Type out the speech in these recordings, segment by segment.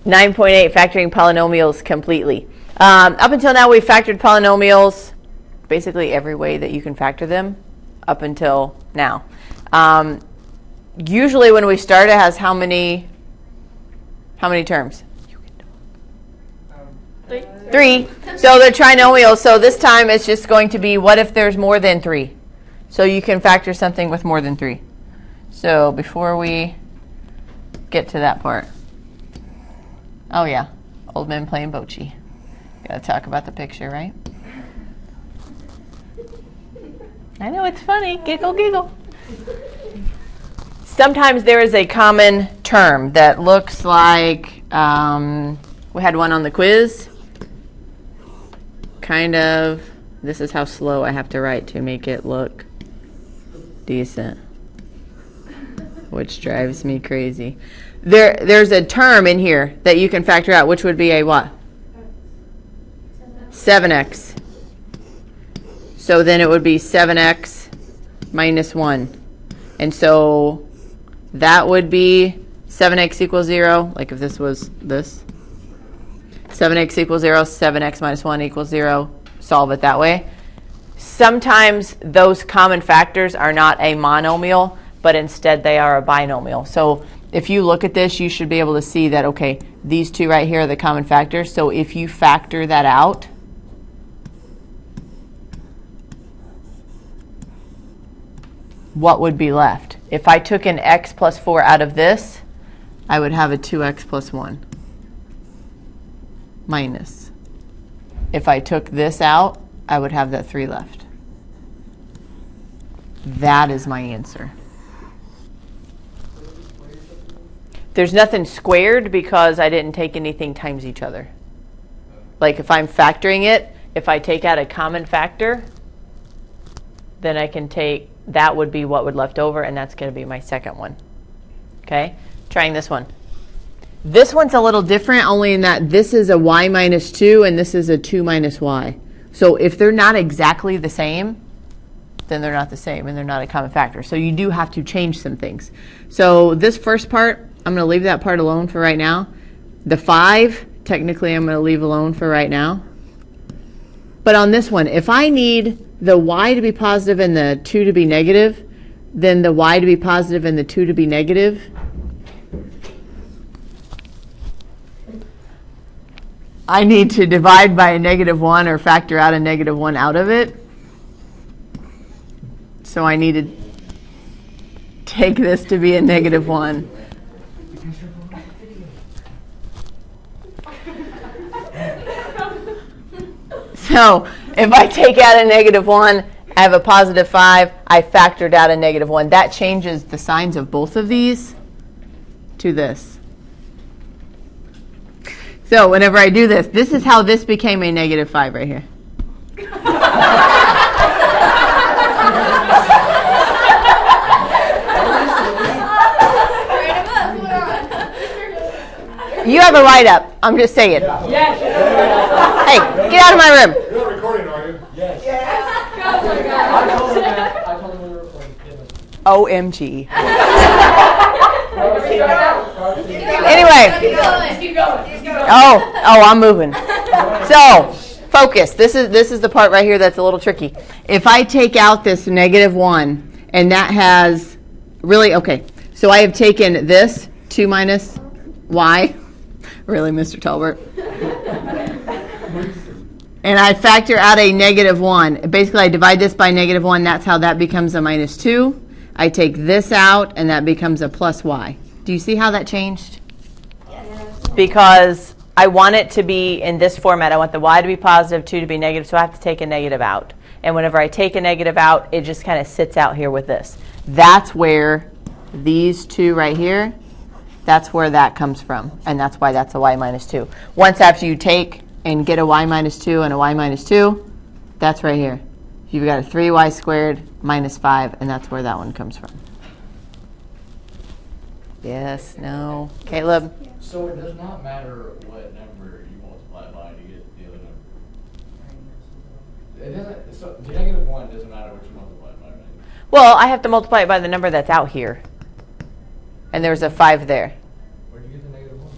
9.8, factoring polynomials completely. Up until now, we've factored polynomials basically every way that you can factor them up until now. Usually when we start, it has how many terms? 3. So they're trinomials. So this time it's just going to be, what if there's more than 3? So you can factor something with more than 3. So before we get to that part. Oh yeah, old men playing bocce. Gotta talk about the picture, right? I know, it's funny. Giggle, giggle. Sometimes there is a common term that looks like, we had one on the quiz. Kind of, this is how slow I have to write to make it look decent, which drives me crazy. There's a term in here that you can factor out, which would be a what? 7x. So then it would be 7x minus 1. And so that would be 7x equals 0, like if this was this. 7x equals 0, 7x minus 1 equals 0. Solve it that way. Sometimes those common factors are not a monomial, but instead they are a binomial. So if you look at this, you should be able to see that, okay, these two right here are the common factors. So if you factor that out, what would be left? If I took an x plus 4 out of this, I would have a 2x plus 1 minus. If I took this out, I would have that 3 left. That is my answer. There's nothing squared because I didn't take anything times each other. Like if I'm factoring it, if I take out a common factor, then I can take, that would be what would left over, and that's going to be my second one. Okay? Trying this one. This one's a little different, only in that this is a y minus 2 and this is a 2 minus y. So if they're not exactly the same, then they're not the same and they're not a common factor. So you do have to change some things. So this first part, I'm going to leave that part alone for right now. The 5, technically I'm going to leave alone for right now. But on this one, if I need the y to be positive and the 2 to be negative, then the y to be positive and the 2 to be negative, I need to divide by a -1 or factor out a -1 out of it. So I need to take this to be a -1. So if I take out a -1, I have a positive 5. I factored out a -1. That changes the signs of both of these to this. So whenever I do this, this is how this became a -5 right here. You have a write-up. I'm just saying. Yes. Hey, get out of my room. You're not recording, are you? Yes. I told him we were recording. OMG. Anyway. Keep going. Oh, I'm moving. So, focus. This is the part right here that's a little tricky. If I take out this -1, and that has really, okay, so I have taken this 2 minus y. Really, Mr. Talbert? And I factor out a -1. Basically, I divide this by -1. That's how that becomes a -2. I take this out, and that becomes a plus y. Do you see how that changed? Yes. Because I want it to be in this format. I want the y to be positive, 2 to be negative, so I have to take a negative out. And whenever I take a negative out, it just kind of sits out here with this. That's where these two right here, that's where that comes from. And that's why that's a y minus 2. Once after you take and get a y minus 2 and a y minus 2, that's right here. You've got a 3y squared minus 5, and that's where that one comes from. Yes, no. Caleb? So it does not matter what number you multiply by to get the other number? It doesn't, so the -1 doesn't matter what you multiply by, right? Well, I have to multiply it by the number that's out here. And there's a 5 there. Where do you get the -1?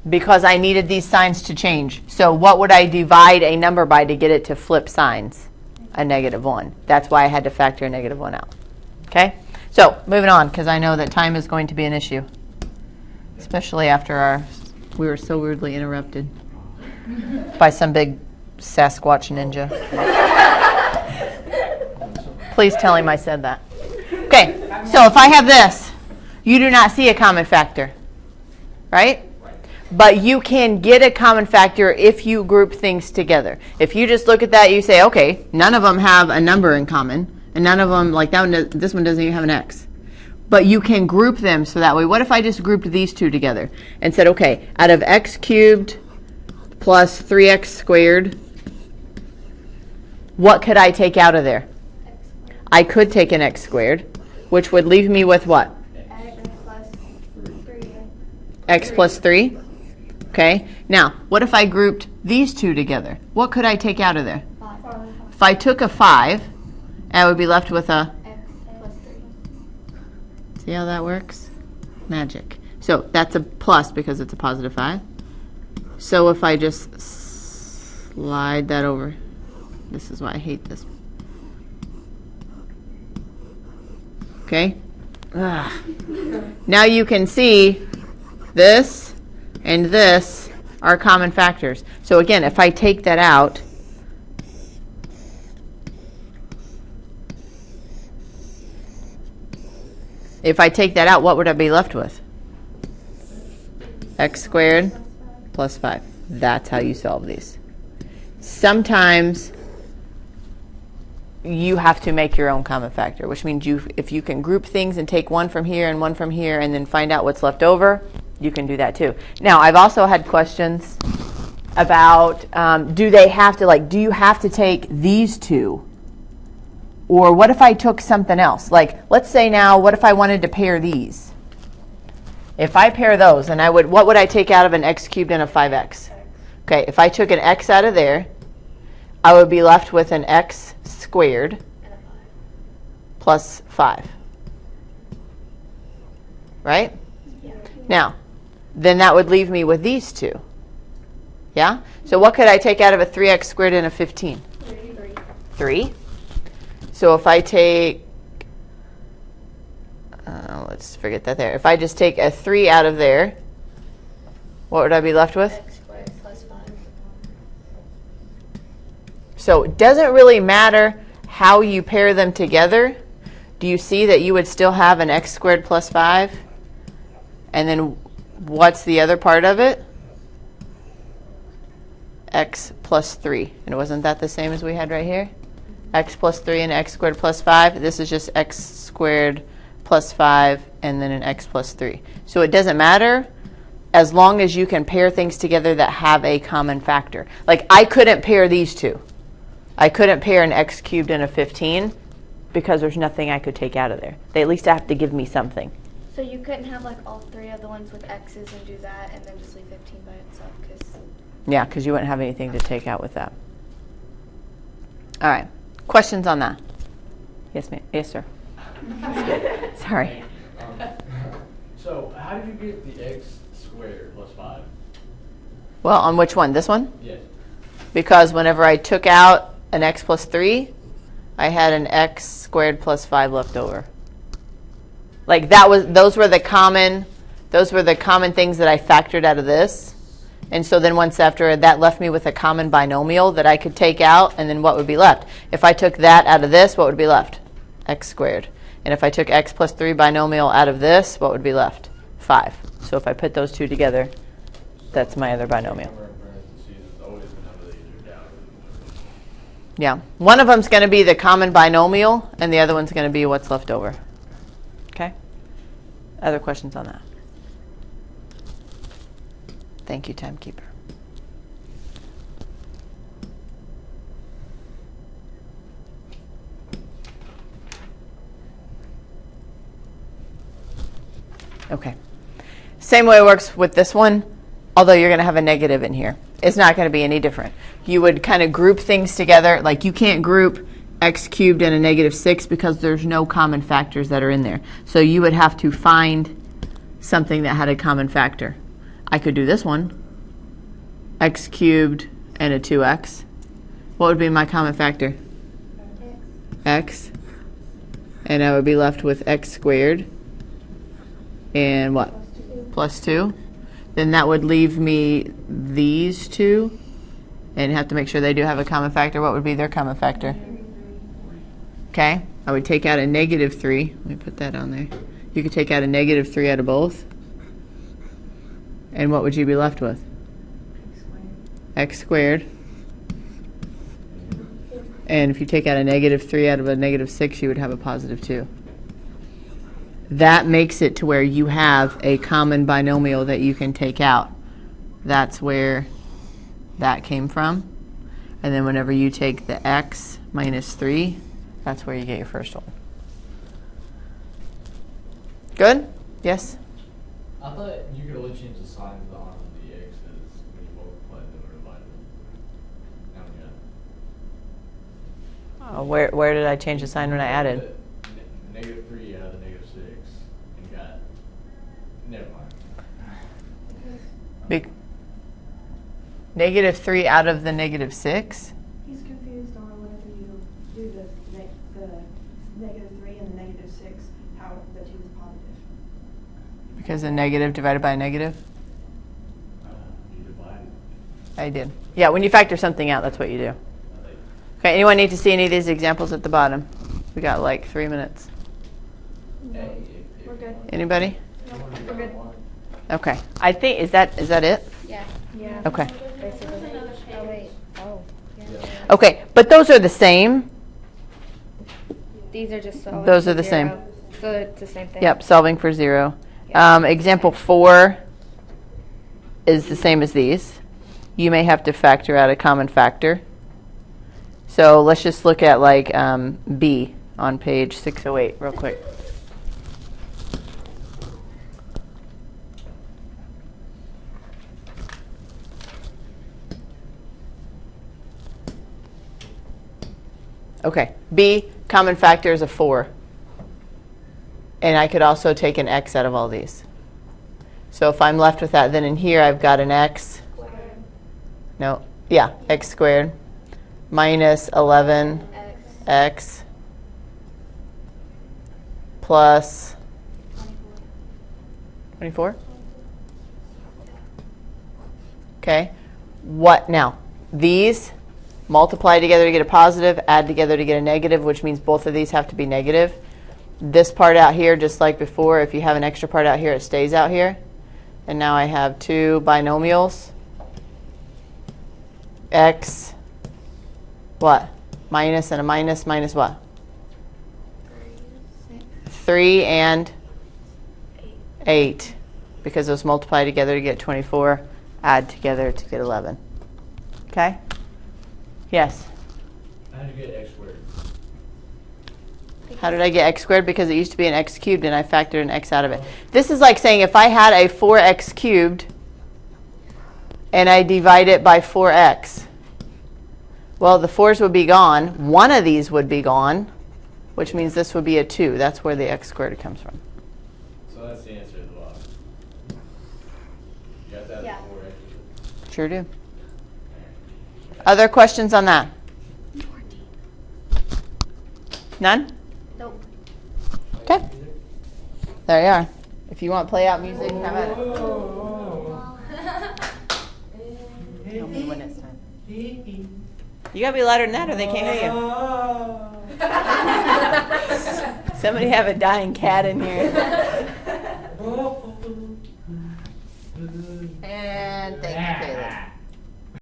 because I needed these signs to change. So what would I divide a number by to get it to flip signs? A -1. That's why I had to factor a -1 out. Okay? So moving on, because I know that time is going to be an issue, especially after we were so rudely interrupted by some big Sasquatch ninja. Please tell him I said that. Okay, so if I have this, you do not see a common factor, right? But you can get a common factor if you group things together. If you just look at that, you say, okay, none of them have a number in common, and none of them, like that one, this one doesn't even have an x. But you can group them so that way. What if I just grouped these two together and said, okay, out of x cubed plus 3x squared, what could I take out of there? I could take an x squared, which would leave me with what? X plus 3. Okay. Now, what if I grouped these two together? What could I take out of there? 5. If I took a 5, I would be left with a... X plus 3. See how that works? Magic. So that's a plus because it's a positive 5. So if I just slide that over, this is why I hate this. Okay? Ugh. Now you can see this and this are common factors. So again, if I take that out, what would I be left with? X squared plus 5. That's how you solve these. Sometimes you have to make your own common factor, which means if you can group things and take one from here and one from here and then find out what's left over, you can do that too. Now, I've also had questions about do you have to take these two? Or what if I took something else? Like, let's say now, what if I wanted to pair these? If I pair those, and what would I take out of an x cubed and a 5x? Okay, if I took an x out of there, I would be left with an x squared plus 5. Right? Yeah. Now, then that would leave me with these two. Yeah? So what could I take out of a 3x squared and a 15? 3. So if I take, let's forget that there. If I just take a 3 out of there, what would I be left with? X squared plus 5. So it doesn't really matter how you pair them together. Do you see that you would still have an x squared plus 5? And then what's the other part of it? X plus 3. And wasn't that the same as we had right here? X plus 3 and x squared plus 5. This is just x squared plus 5 and then an x plus 3. So it doesn't matter as long as you can pair things together that have a common factor. Like I couldn't pair these two. I couldn't pair an x cubed and a 15 because there's nothing I could take out of there. They at least have to give me something. So you couldn't have like all 3 of the ones with x's and do that and then just leave 15 by itself Yeah, because you wouldn't have anything to take out with that. All right. Questions on that? Yes, ma'am. Yes, sir. Sorry. So how did you get the x squared plus 5? Well, on which one? This one? Yes. Because whenever I took out an x plus 3, I had an x squared plus 5 left over. Like those were the common things that I factored out of this. And so then once after that left me with a common binomial that I could take out, and then what would be left? If I took that out of this, what would be left? X squared. And if I took x plus 3 binomial out of this, what would be left? 5. So if I put those two together, that's my other binomial. Yeah. One of them's going to be the common binomial, and the other one's going to be what's left over. Okay? Other questions on that? Thank you, timekeeper. Okay. Same way it works with this one, although you're going to have a negative in here. It's not going to be any different. You would kind of group things together. Like you can't group x cubed and a negative 6 because there's no common factors that are in there. So you would have to find something that had a common factor. I could do this one. X cubed and a 2x. What would be my common factor? X. And I would be left with x squared and what? Plus 2. Then that would leave me these two and have to make sure they do have a common factor. What would be their common factor? Okay. I would take out a negative 3. Let me put that on there. You could take out a negative 3 out of both. And what would you be left with? X squared. And if you take out a negative 3 out of a negative 6, you would have a positive 2. That makes it to where you have a common binomial that you can take out. That's where that came from. And then whenever you take the x minus 3, that's where you get your first one. Good? Yes? I thought you could only change the signs on the x's when you multiply them or divide them. Now we got Where did I change the sign when I added? negative 3 out of the negative 6 and got, never mind. Negative 3 out of the negative 6? He's confused on whenever you do the negative 3 and the negative 6, how the 2 is positive. Because a negative divided by a negative? You divide. I did. Yeah, when you factor something out, that's what you do. Okay, anyone need to see any of these examples at the bottom? We got like 3 minutes. We're good. Anybody? We're good. Okay. I think, is that it? Yeah. Yeah. Okay. Basically. Oh, wait. Oh. Yeah. Okay, but those are the same. These are just solving Those for are the same. 0. So it's the same thing. Yep, solving for 0. Example 4 is the same as these. You may have to factor out a common factor. So let's just look at like B on page 608 real quick. Okay, B, common factor is a 4. And I could also take an x out of all these. So if I'm left with that, then in here I've got an x. No, yeah, x squared minus 11x plus 24. Okay, what now? These multiply together to get a positive, add together to get a negative, which means both of these have to be negative. This part out here, just like before, if you have an extra part out here, it stays out here. And now I have two binomials. X, what? Minus and a minus, minus what? 3 and 8. Because those multiply together to get 24, add together to get 11. Okay? Yes? How did you get x squared? How did I get x squared? Because it used to be an x cubed and I factored an x out of it. This is like saying if I had a 4x cubed and I divide it by 4x, well, the 4's would be gone. One of these would be gone, which means this would be a 2. That's where the x squared comes from. So that's the answer at the bottom. You got that? Yeah. 4x? Sure do. Other questions on that? None? Nope. Okay. There you are. If you want play out music, have at it. Tell me when it's time. You gotta be louder than that or they can't hear you. Somebody have a dying cat in here.